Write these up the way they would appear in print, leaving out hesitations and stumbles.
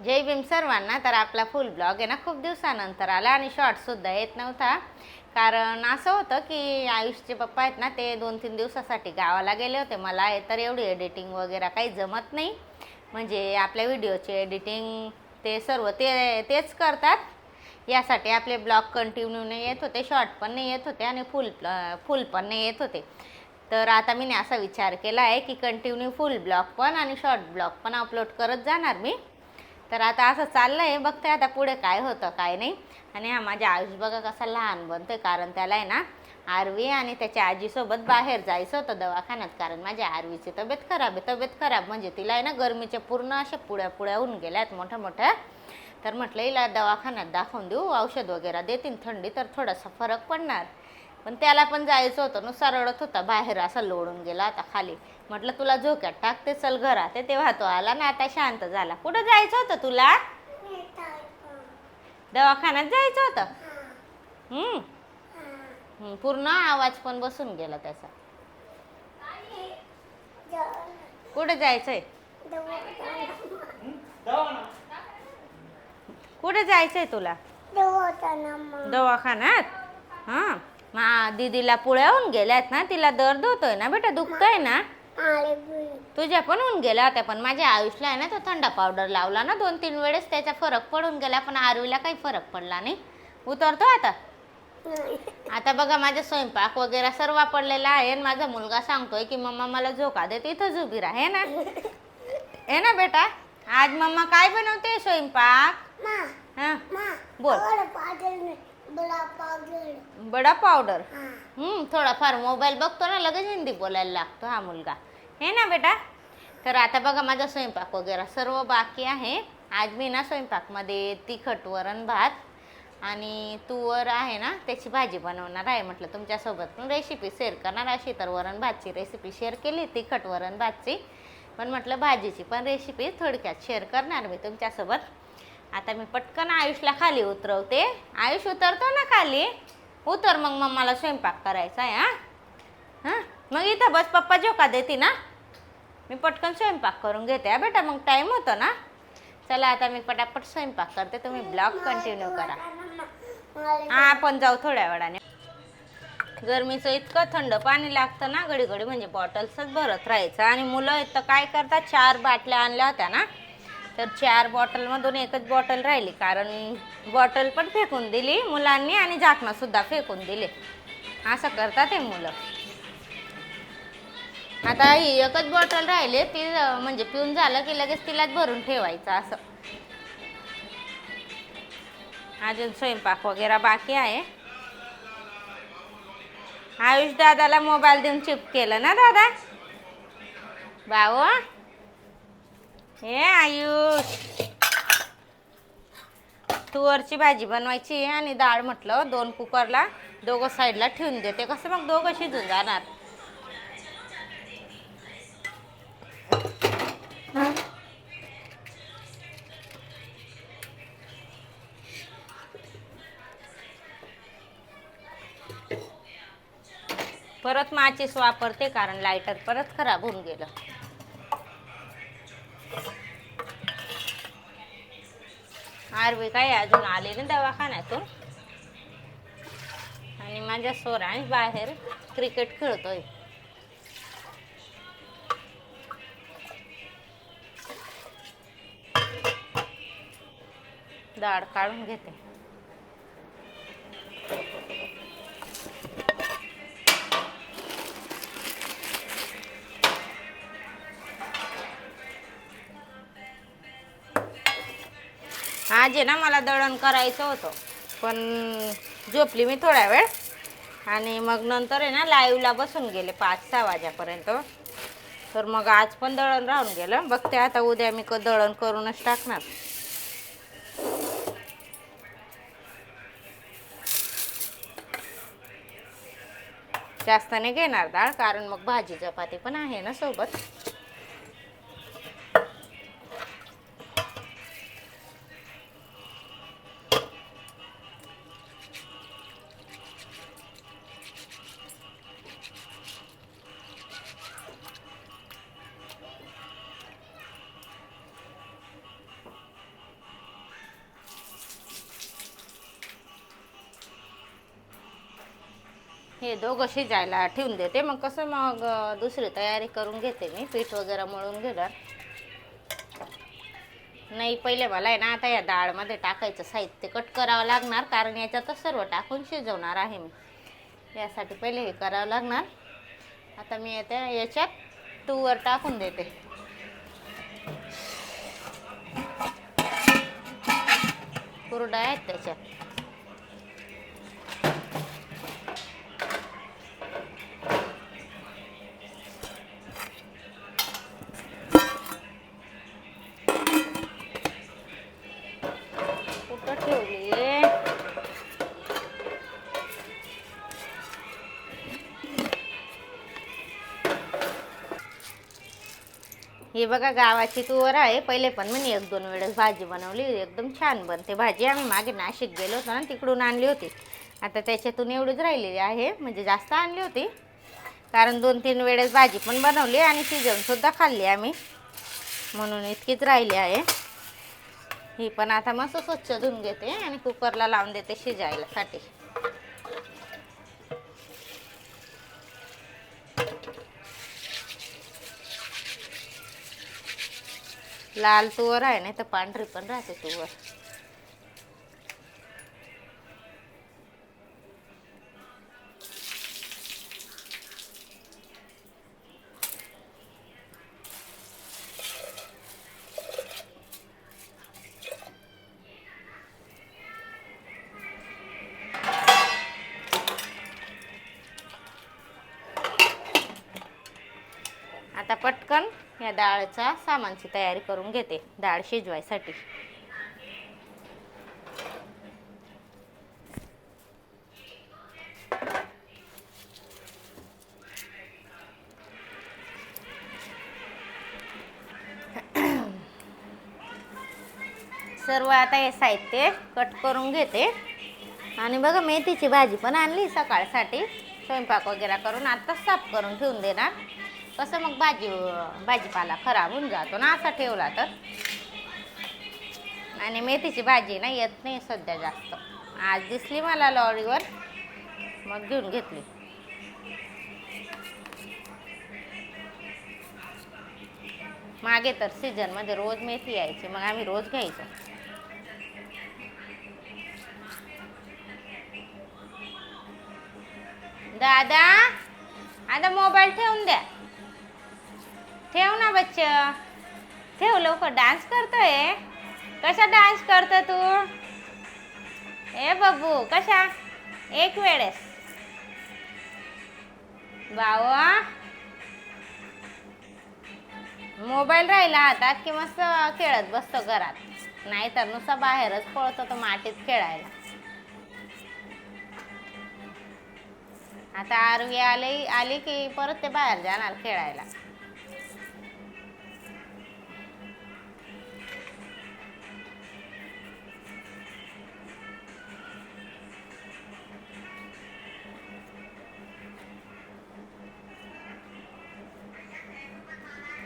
जय भीम सर्वांना. तर आपला फुल ब्लॉग आहे ना खूप दिवसानंतर आला आणि शॉर्टसुद्धा येत नव्हता. कारण असं होतं की आयुषचे पप्पा आहेत ना ते 2-3 दिवसासाठी गावाला गेले होते. मला तर एवढी एडिटिंग वगैरे काही जमत नाही. म्हणजे आपल्या व्हिडिओची एडिटिंग ते सर्व तेच करतात. यासाठी आपले ब्लॉग कंटिन्यू नाही येत होते, शॉर्ट पण नाही येत होते आणि फुल पण नाही येत होते. तर आता मी असा विचार केला आहे की कंटिन्यू फुल ब्लॉग पण आणि शॉर्ट ब्लॉग पण अपलोड करत जाणार मी. तर आता असं चाललं आहे, बघते आता पुढे काय होतं काय नाही. आणि हा माझ्या आयुष बघा कसा लहान बनतोय, कारण त्याला आहे ना आरवी आणि त्याच्या आजीसोबत बाहेर जायचं होतं दवाखान्यात. कारण माझ्या आरवीची तब्येत खराब म्हणजे तिला आहे ना गरमीचे पूर्ण अशा पुड्या होऊन गेल्यात मोठ्या मोठ्या. तर म्हटलं हिला दवाखान्यात दाखवून देऊ, औषध वगैरे देतील, थंडी तर थोडासा फरक पडणार. पण त्याला पण जायचं होतं, नुसता रडत होता, बाहेर असा लोळून गेला आता खाली. म्हटलं तुला झोक्यात टाकते, चल घरात. तेव्हा तो आला ना आता शांत झाला. कुठं जायचं होतं तुला? दवाखान्यात जायचं होतं. पूर्ण आवाज पण बसून गेला त्याचा. कुठे जायचंय? कुठे जायचंय तुला? दवाखान्यात. हां, दीदीला पुळ्या होऊन गेल्यात ना, तिला दर्द होतोय ना बेटा, दुखतोय ना. तुझ्या पण होऊन गेल्या होत्या, पण माझ्या आयुषला आहे ना तो थंडा पावडर लावला ना 2-3 वेळेस, त्याचा फरक पडून गेला. पण आरवीला काही फरक पडला नाही. उतरतो आता. आता बघा माझा स्वयंपाक वगैरे सर्व पडलेला आहे आणि माझा मुलगा सांगतोय की मम्मा मला झोका दे, तिथंच उभी राहा ना. हे ना बेटा, आज मम्मा काय बनवते स्वयंपाक? हां बोल. बडा पावडर. थोडाफार मोबाईल बघतो ना, लगेच हिंदी बोलायला लागतो हा मुलगा. हे ना बेटा. तर आता बघा माझा स्वयंपाक वगैरे सर्व बाकी आहे. आज मी ना स्वयंपाकमध्ये तिखट वरण भात आणि तुवर आहे ना त्याची भाजी बनवणार आहे. म्हटलं तुमच्यासोबत पण रेसिपी शेअर करणार. अशी तर वरण भातची रेसिपी शेअर केली, तिखट वरण भातची, पण म्हटलं भाजीची पण रेसिपी थोडक्यात शेअर करणार मी तुमच्यासोबत. आता मी पटकन आयुषला खाली उतरवते. आयुष उतरतो ना खाली, उतर मग मम्माला स्वयंपाक करायचा आहे. हां मग इथं बस, पप्पा झोका देते ना, मी पटकन स्वयंपाक करून घेते बेटा, मग टाईम होतो ना. चला आता मी पटापट स्वयंपाक करते, तुम्ही ब्लॉग कंटिन्यू करा. आपण जाऊ थोड्या वेळाने. गरमीचं इतकं थंड पाणी लागतं ना घडी घडी, म्हणजे बॉटल्सच भरत राहायचं. आणि मुलं इथं काय करतात, 4 बाटल्या आणल्या होत्या ना, तर 4 बॉटलमधून एकच बॉटल राहिली. कारण बॉटल पण फेकून दिली मुलांनी आणि झाकणंसुद्धा फेकून दिले. असं करतात हे मुलं. आता ही एकच बॉटल राहिले, ती म्हणजे पिऊन झालं की लगेच तिलाच भरून ठेवायचं असं. अजून स्वयंपाक वगैरे बाकी आहे. आयुष दादाला मोबाईल देऊन चुप केलं ना दादा. भाऊ, हे आयुष, तुवरची भाजी बनवायची आहे आणि डाळ म्हटलं 2 कुकरला दोघं साईडला ठेवून देते, कसं मग दोघं शिजून जाणार. परत माचीस वापरते, कारण लायटर परत खराब होऊन गेलं. आरवी काय अजून आले ना दवाखान्यातून. आणि माझ्या सोरांश बाहेर क्रिकेट खेळतोय. डाळ काढून घेते. आज आहे ना मला दळण करायचं होतं, पण झोपली मी थोड्या वेळ आणि मग नंतर आहे ना लाईव्हला बसून गेले 5-6 वाजेपर्यंत. तर मग आज पण दळण राहून गेलं. बघते आता उद्या मी दळण करूनच टाकणार. जास्त नाही घेणार डाळ, कारण मग भाजी चपाती पण आहे ना सोबत. हे दोघं शिजायला ठेवून देते. मग कसं मग दुसरी तयारी करून घेते मी. पीठ वगैरे मळून घेणार. नाही पहिले मला आहे ना आता या डाळमध्ये टाकायचं साहित्य कट करावं लागणार, कारण याच्यातच सर्व टाकून शिजवणार आहे मी. यासाठी पहिले हे करावं लागणार. आता मी आता याच्यात तूवर टाकून देते. कुरडया आहेत त्याच्यात. कुठं ठेवली? हे बघा गावाची तूवर आहे. पहिले पण मी 1-2 वेळेस भाजी बनवली, एकदम छान बनते भाजी. आम्ही मागे नाशिक गेलो होतो ना, तिकडून आणली होती. आता त्याच्यातून एवढीच राहिलेली आहे, म्हणजे जास्त आणली होती, कारण 2-3 वेळेस भाजी पण बनवली आणि शिजवूनसुद्धा खाल्ली आम्ही, म्हणून इतकीच राहिली आहे. ही पण आता मस्त स्वच्छ धुवून घेते आणि कुकरला लावून देते शिजायलासाठी. लाल तुवर आहे, नाही तर पांढरी पण राहते तुवर. आता पटकन या डाळीचा सामानची तयारी करून घेते डाळ शिजवायसाठी. सर्व आता हे साहित्य कट करून घेते. आणि बघा मेथीची भाजी पण आणली सकाळसाठी. स्वयंपाक वगैरे करून आत्ताच साफ करून ठेवून देणार. कसं मग भाजीपाला खराब होऊन जातो ना असा ठेवला तर. आणि मेथीची भाजी ना येत नाही सध्या जास्त. आज दिसली मला लॉरीवर, मग घेऊन घेतली. मागे तर सीझनमध्ये रोज मेथी यायची, मग आम्ही रोज घ्यायचो. दादा आता मोबाईल ठेवून द्या. ठेव ना बच्चा, ठेव लवकर. डान्स करतोय. कसा डान्स करतो तू? ए बब्बू कशा? एक वेळेस बावा. मोबाईल राहिला हातात की मस्त खेळत बसतो घरात, नाहीतर नुसता बाहेरच पळतो तो मातीत खेळायला. आता आरवी आली की परत ते बाहेर जाणार खेळायला.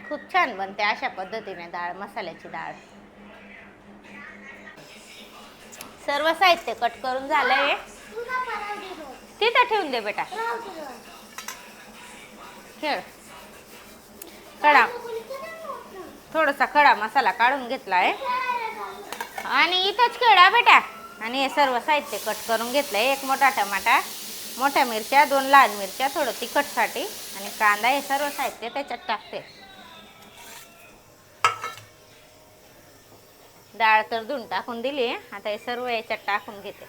खूप छान बनते अशा पद्धतीने डाळ, मसाल्याची डाळ. सर्व साहित्य कट करून झालंय. तिथं ठेवून दे बेटा. खेळ. थोडासा खडा मसाला काढून घेतलाय आणि इथंच खेळा बेटा. आणि हे सर्व साहित्य कट करून घेतलंय. 1 मोठा टमाटा, मोठ्या मिरच्या, 2 लाल मिरच्या, थोडं तिखटसाठी आणि कांदा. हे सर्व साहित्य त्याच्यात टाकते. डाळ तर धुवून टाकून दिली. आता हे सर्व याच्यात टाकून घेते.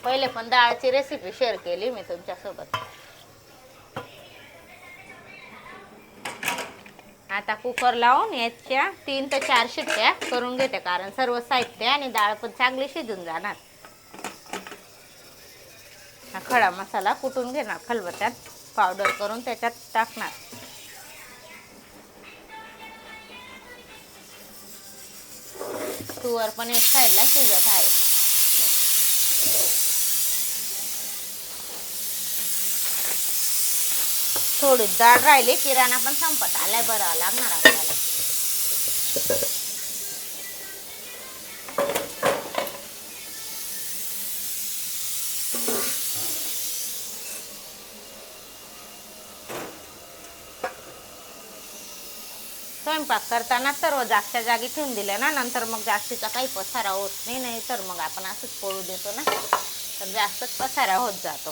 पहिले पण डाळची रेसिपी शेअर केली मी तुमच्यासोबत. आता कुकर लावून याच्या 3 ते 4 शिट्ट्या करून घेते, कारण सर्व साहित्य आणि डाळ पण चांगली शिजून जाणार. हा खडा मसाला कुटून घेणार खलबत्त्यात, पावडर करून त्याच्यात टाकणार. तुवर पण एक साईडला शिजत आहे. थोडी डाळ राहिली, किराणा पण संपत आलाय, भरावा लागणार आपल्याला. स्वयंपाक करताना सर्व जागच्या जागी ठेवून दिले ना, नंतर मग जास्तीचा काही पसारा होत नाही, नाही तर मग आपण असंच पळू देतो ना, तर जास्तच पसारा होत जातो.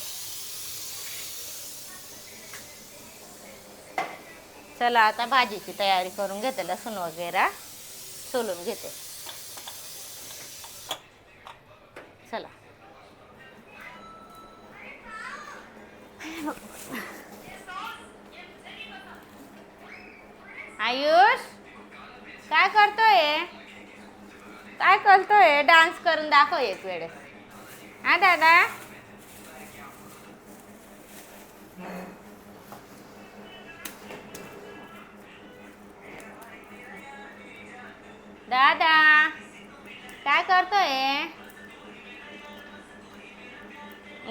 चला आता भाजीची तयारी करून घेते, लसूण वगैरे सोलून घेते. चला. आयुष काय करतोय? काय करतोय? डान्स करून दाखव एक वेळेस. हा दादा. दादा काय करतोय?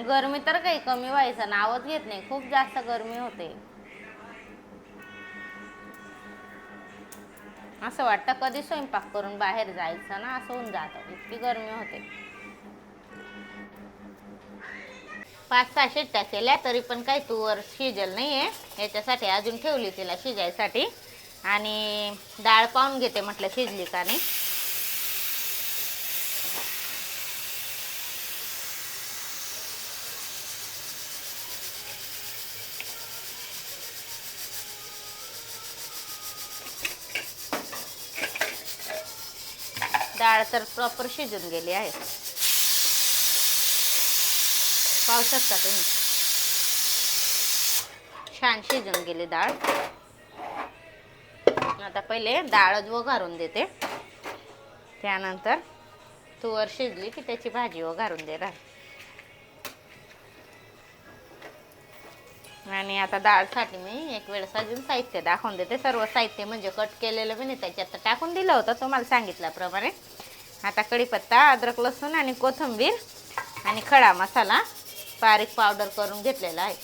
गरमी तर काही कमी व्हायचं नावच घेत नाही, खूप जास्त गरमी होते. असं वाटतं कधी स्वयंपाक करून बाहेर जायचं ना, असं होऊन जातं, इतकी गरमी होते. 5-6 शिट्ट्या केल्या तरी पण काही तूवर शिजल नाही आहे, याच्यासाठी अजून ठेवली तिला शिजायसाठी. आणि डाळ पाहून घेते म्हटलं शिजली का नाही. डाळ तर प्रॉपर शिजून गेली आहे, पाहू शकता तुम्ही. छान शिजून गेली डाळ. आता पहिले डाळच वघारून देते, त्यानंतर तुवर शिजली की त्याची भाजी वघारून देणार. आणि आता डाळसाठी मी एक वेळेस अजून साहित्य दाखवून देते. सर्व साहित्य म्हणजे कट केलेलं मी नाही, त्याच्यात टाकून दिलं होतं तुम्हाला सांगितल्याप्रमाणे. आता कढीपत्ता, अद्रक, लसूण आणि कोथिंबीर आणि खडा मसाला बारीक पावडर करून घेतलेला आहे.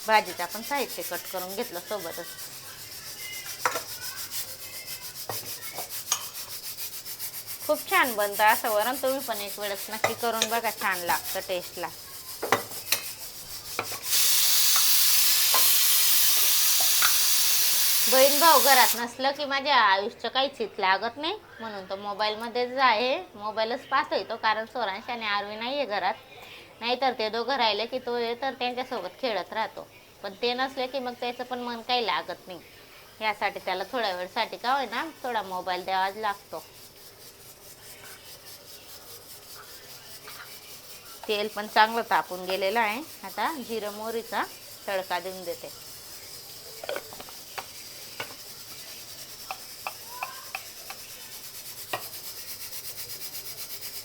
भाजीचं आपण साहित्य कट करून घेतलं सोबतच. खूप छान बनतं असं वरण, तुम्ही पण एक वेळेस नक्की करून बघा, छान लागतं टेस्टला. बहीण भाऊ घरात नसलं की माझ्या आयुष्य काही चित लागत नाही, म्हणून तो मोबाईलमध्येच आहे, मोबाईलच पाहतोय तो. कारण सोरांश आणि आरवी नाही आहे घरात, नाहीतर ते दोघं राहिले की तो तर त्यांच्यासोबत खेळत राहतो. पण ते नसले की मग त्याचं पण मन काही लागत नाही. यासाठी त्याला थोड्या वेळसाठी का होईना थोडा मोबाईल द्यावाच लागतो. तेल पण चांगलं तापून गेलेलं आहे. आता जिरं मोहरीचा तडका देऊन देते.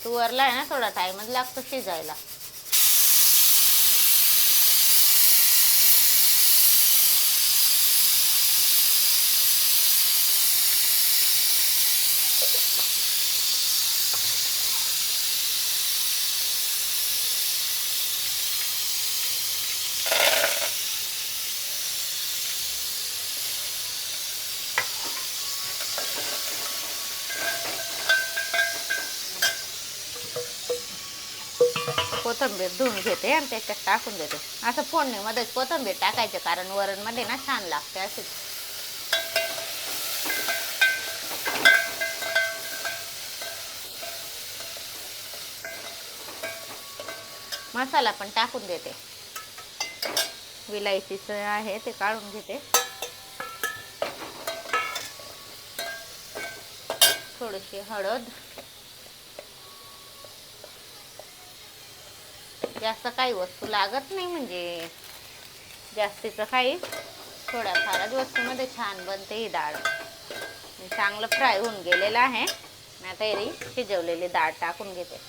तुवरला आहे ना थोडा टाइमच लागतो शिजायला. कोथिंबीर धुवून घेते आणि त्याच्यात टाकून देते. असं फोडणीमध्ये कोथिंबीर टाकायचं, कारण वरणमध्ये ना छान लागते अशी. मसाला पण टाकून देते. विलायचीचं आहे ते काढून घेते. थोडीशी हळद, जास्त काही वस्तू लागत नाही, म्हणजे जास्तीचं काही, थोड्याफारच वस्तूमध्ये छान बनते ही डाळ. चांगलं फ्राय होऊन गेलेलं आहे. आता ही शिजवलेली डाळ टाकून घेते.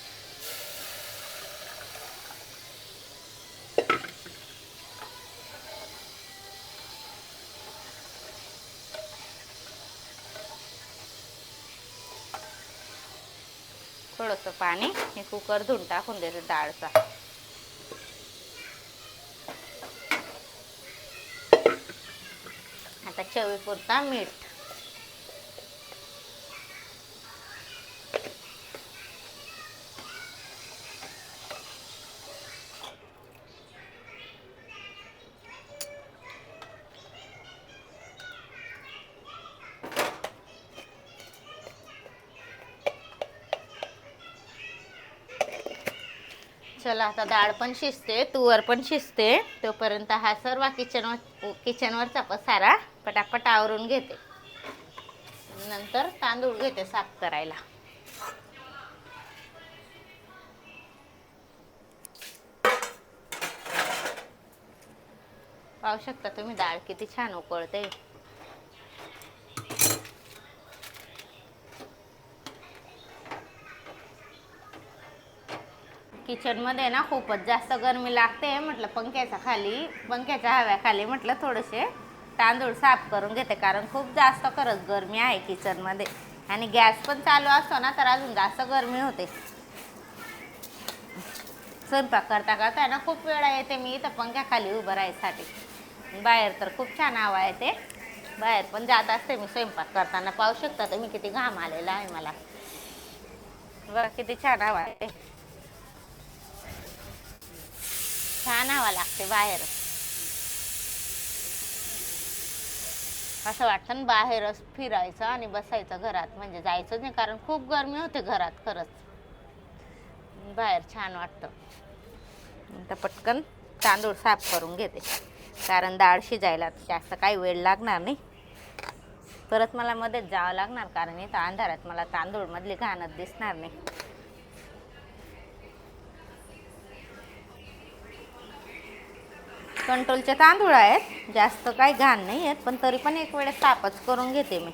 थोडंसं पाणी, हे कुकर धुवून टाकून देते डाळचा. आता चवीपुरता मीठ. चला आता डाळ पण शिजते, तुवर पण शिजते, तोपर्यंत हा सर्व किचनवरचा पसारा पटापट आवरून घेते. नंतर तांदूळ घेते साफ करायला. पाहू शकता तुम्ही डाळ किती छान उकळते. किचनमध्ये ना खूपच जास्त गरमी लागते. म्हटलं पंख्याच्या हव्याखाली म्हटलं थोडेसे तांदूळ साफ करून घेते, कारण खूप जास्त खरंच गरमी आहे किचनमध्ये. आणि गॅस पण चालू असतो ना तर अजून जास्त गरमी होते. स्वयंपाक करता करता ना खूप वेळा येते मी इथं पंख्याखाली उभं राहायसाठी. बाहेर तर खूप छान हवा येते. बाहेर पण जात असते मी स्वयंपाक करताना. पाहू शकता तुम्ही किती घाम आलेला आहे मला. बघा किती छान हवा येते. छान हवा लागते बाहेर. असं वाटतं ना बाहेरच फिरायचं आणि बसायचं घरात, म्हणजे जायचं नाही, कारण खूप गरमी होते घरात खरंच. बाहेर छान वाटतं. आता पटकन तांदूळ साफ करून घेते, कारण डाळ शिजायला जास्त काही वेळ लागणार नाही. परत मला मध्येच जावं लागणार, कारण इथं अंधारात मला तांदूळ मधली घाणच दिसणार नाही. कंट्रोलचे तांदूळ आहेत, जास्त काही घाण नाही आहेत, पण तरी पण एक वेळेस साफच करून घेते मी.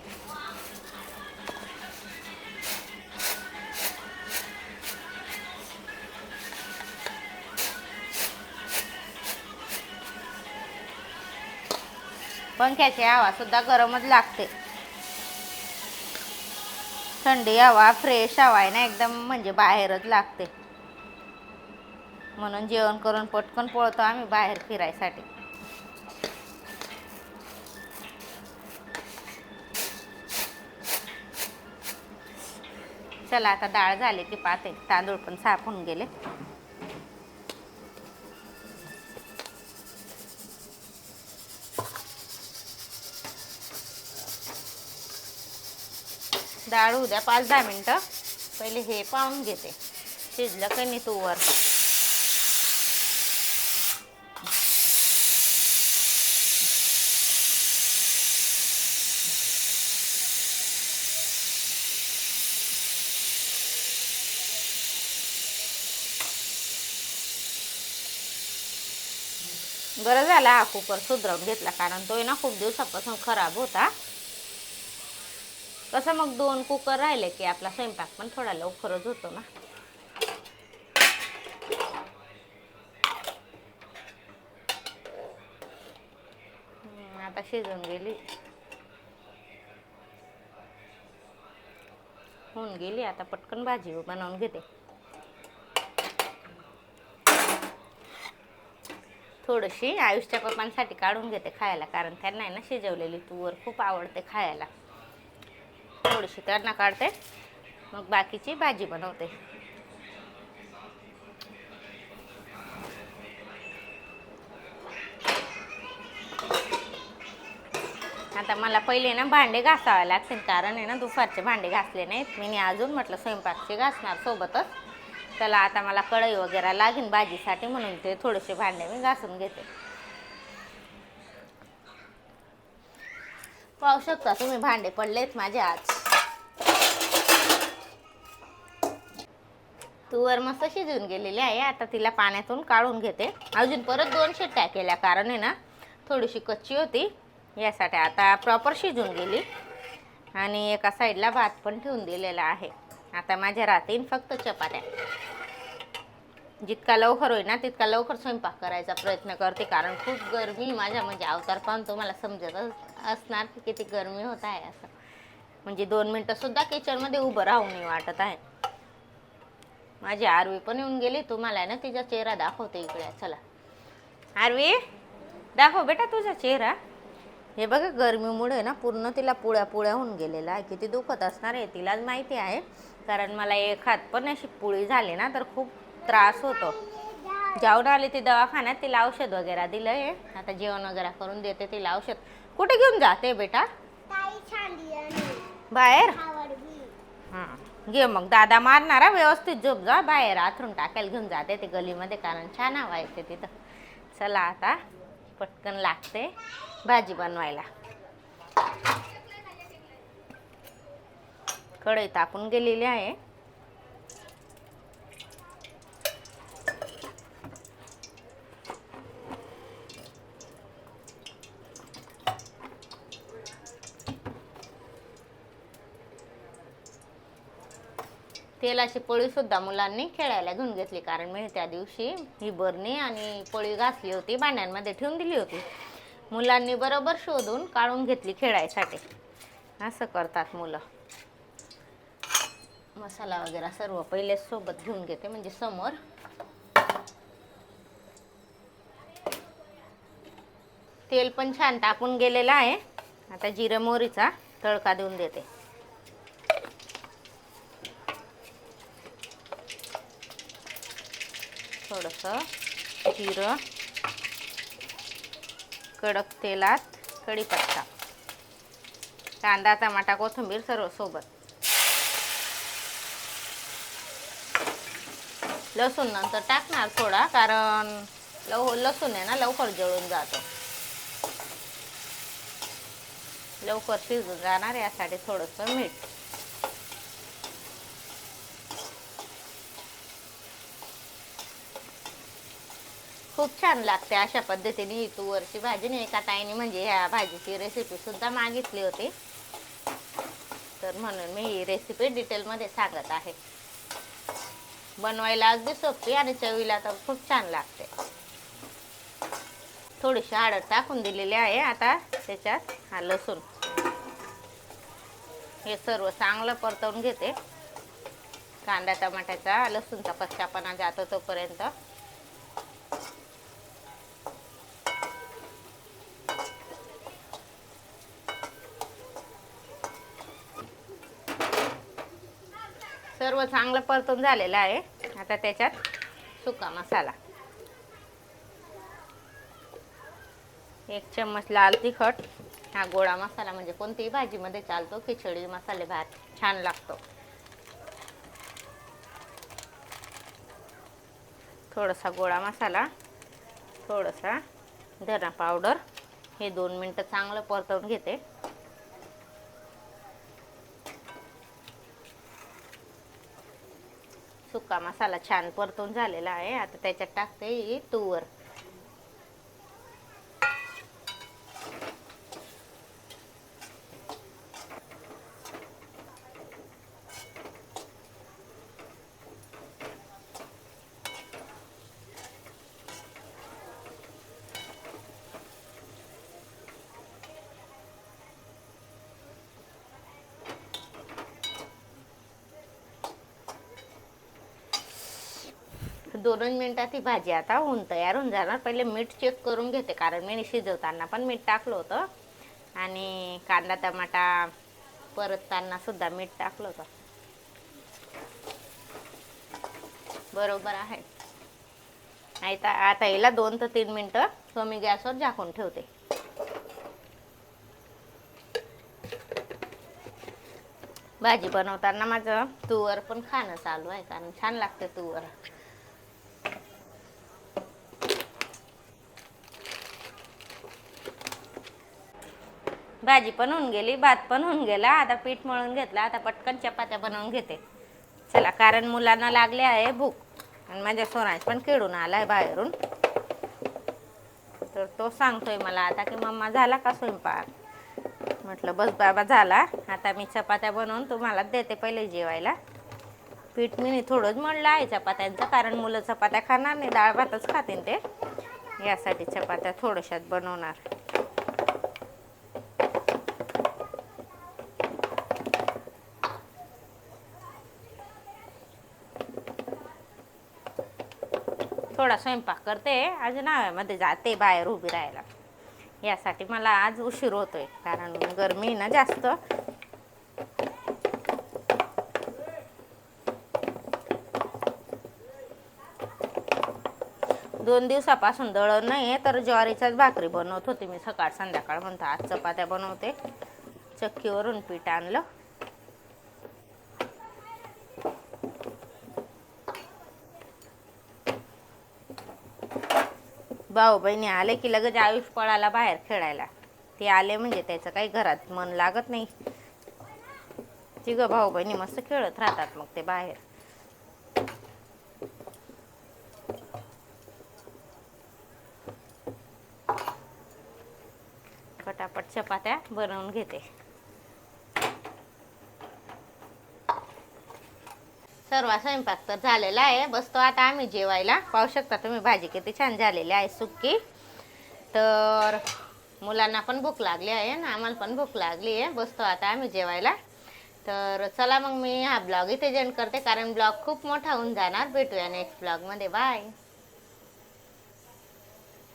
पंख्याची हवा सुद्धा गरमच लागते. थंडी हवा, फ्रेश हवा आहे ना एकदम, म्हणजे बाहेरच लागते. म्हणून जेवण करून पटकन पळतो आम्ही बाहेर फिरायसाठी. चला आता डाळ झाली की पाहते. तांदूळ पण साफ होऊन गेले. डाळ उद्या 5-10 मिनटं पहिले हे पाहून घेते शिजलं का नाही तुवर. बरं झालं हा कुकर सुधरवून घेतला, कारण तो ना खूप दिवसापासून खराब होता. कसं मग 2 कुकर राहिले की आपला स्वयंपाक पण थोडा लवकरच होतो ना. आता शिजून होऊन गेली. आता पटकन भाजी बनवून घेते. थोडीशी आयुषच्या पप्पांसाठी काढून घेते खायला, कारण त्यांना आहे ना शिजवलेली तुवर खूप आवडते खायला. थोडीशी त्यांना काढते, मग बाकीची भाजी बनवते. आता मला पहिले ना भांडे घासावे लागतील, कारण आहे ना दुपारचे भांडे घासले नाहीत मी अजून. म्हटलं स्वयंपाकचे घासणार सोबतच. त्याला आता मला कढई वगैरे लागेल भाजीसाठी, म्हणून ते थोडेसे भांडे मी घासून घेते. पाहू शकता तुम्ही भांडे पडलेत माझे आज. तुवर मस्त शिजून गेलेली आहे. आता तिला पाण्यातून काढून घेते. अजून परत 2 शिट्ट्या केल्या, कारण आहे ना थोडीशी कच्ची होती यासाठी. आता प्रॉपर शिजून गेली. आणि एका साईडला भात पण ठेवून दिलेला आहे. आता माझ्या राहतील फक्त चपात्या. जितका लवकर होईल ना तितका लवकर स्वयंपाक करायचा प्रयत्न करते, कारण खूप गरमी. माझ्या म्हणजे अवतार पाहून तुम्हाला समजत असणार की किती गरमी होत आहे. असं म्हणजे 2 मिनटं सुद्धा किचनमध्ये उभं राहू नाही वाटत आहे. माझी आरवी पण येऊन गेली. तुम्हाला ना तिचा चेहरा दाखवते इकडे. चला आरवी, दाखव बेटा तुझा चेहरा. हे बघा गरमीमुळे ना पूर्ण तिला पुळ्या होऊन गेलेला आहे. किती दुखत असणार आहे तिलाच माहिती आहे, कारण मला एक हात पण अशी पुळी झाली ना तर खूप त्रास होतो. जाऊन आली ती दवाखान्यात, तिला औषध वगैरे दिलं आहे. आता जेवण वगैरे करून देते तिला औषध. कुठे घेऊन जाते बेटा? बाहेर. हां घे मग, दादा मारणारा, व्यवस्थित झोप जा. बाहेर आथरून टाकायला घेऊन जाते ते गलीमध्ये, कारण छान हवा येते तिथं. चला आता पटकन लागते भाजी बनवायला. कढई तापून गेलेली आहे. तेलाची पोळी सुद्धा मुलांनी खेळायला घेऊन घेतली, कारण मी त्या दिवशी ही बरणी आणि पोळी घासली होती, भांड्यांमध्ये ठेवून दिली होती. मुलांनी बरोबर शोधून काढून घेतली खेळायसाठी. असं करतात मुलं. मसाला वगैरे सर्व पहिले सोबत घेऊन घेते, म्हणजे समोर. तेल पण छान तापून गेलेलं आहे. आता जिरं मोहरीचा तडका देऊन देते. थोडंसं जिरं, कडक तेलात कढीपत्ता, कांदा, टमाटा, कोथिंबीर सर्व सोबत. लसूण नंतर टाकणार थोडा, कारण लसूण आहे ना लवकर जळून जातो, लवकर शिजून जाणार, यासाठी थोडंसं मीठ. खूप छान लागते अशा पद्धतीने ही तुवरची भाजी. नाही एका ताईने म्हणजे ह्या भाजीची रेसिपी सुद्धा मागितली होती, तर म्हणून मी ही रेसिपी डिटेलमध्ये सांगत आहे. बनवायला अगदी सोपी आणि चवीला तर खूप छान लागते. थोडीशी हळद टाकून दिलेली आहे. आता त्याच्यात हा लसूण, हे सर्व चांगलं परतवून घेते. कांदा टमाट्याचा लसूणचा कच्चापणा जातो तोपर्यंत. सर्व चांगलं परतून झालेलं आहे. आता त्याच्यात सुका मसाला, 1 चम्मच लाल तिखट. हा गोडा मसाला म्हणजे कोणतीही भाजीमध्ये चालतो, खिचडी, मसाले भात छान लागतो. थोडासा गोडा मसाला, थोडासा धना पावडर. हे 2 मिनटं चांगलं परतवून घेते. सुका मसाला छान परतून झालेला आहे. आता त्याच्यात टाकते ही तुवर. दोन मिनिटात ही भाजी आता होऊन तयार होऊन जाणार. पहिले मीठ चेक करून घेते, कारण मी शिजवताना पण मीठ टाकलं होतं आणि कांदा टमाटा परतताना सुद्धा मीठ टाकलं होतं. बरोबर आहे. आता याला 2 ते 3 मिनिटं कमी गॅसवर झाकून ठेवते. भाजी बनवताना माझं तुवर पण खाणं चालू आहे, कारण छान लागते तुवर. भाजी पण होऊन गेली, भात पण होऊन गेला. आता पीठ मळून घेतला. आता पटकन चपात्या बनवून घेते. चला, कारण मुलांना लागले आहे भूक आणि माझ्या सोनाज पण खेळून आला आहे बाहेरून. तर तो सांगतोय मला आता की मम्मा झाला का स्वयंपाक. म्हटलं बस बाबा झाला. आता मी चपात्या बनवून तुम्हाला देते पहिले जेवायला. पीठ मी थोडंच मळलं आहे चपात्यांचं, कारण मुलं चपात्या खाणार नाही, डाळ भातच खातील ते. यासाठी चपात्या थोड्याशात बनवणार. थोडा स्वयंपाक करते, आज नाव्यामध्ये जाते बाहेर उभी राहायला. यासाठी मला आज उशीर होतोय, कारण गरमी ना जास्त. दोन दिवसापासून दळण नाही आहे, तर ज्वारीच्याच भाकरी बनवत होती मी सकाळ संध्याकाळ. म्हणता आज चपात्या बनवते. चक्कीवरून पीठ आणलं. भाऊ बहिणी आले की लगेच आयुष पळाला बाहेर खेळायला. ते आले म्हणजे त्याचं काही घरात मन लागत नाही. तिघं भाऊ बहिणी मस्त खेळत राहतात मग ते बाहेर. पटापट चपात्या बनवून घेते. सर्व स्वयंपाक तर झालेला आहे. बसतो आता आम्ही जेवायला. पाहू शकता तुम्ही भाजी किती छान झालेली आहे सुक्की. तर मुलांना पण भूक लागली आहे ना आम्हाला पण भूक लागली आहे. बसतो आता आम्ही जेवायला. तर चला मग मी हा ब्लॉग इथे एंड करते कारण ब्लॉग खूप मोठा होऊन जाणार. भेटूया नेक्स्ट ब्लॉगमध्ये. बाय.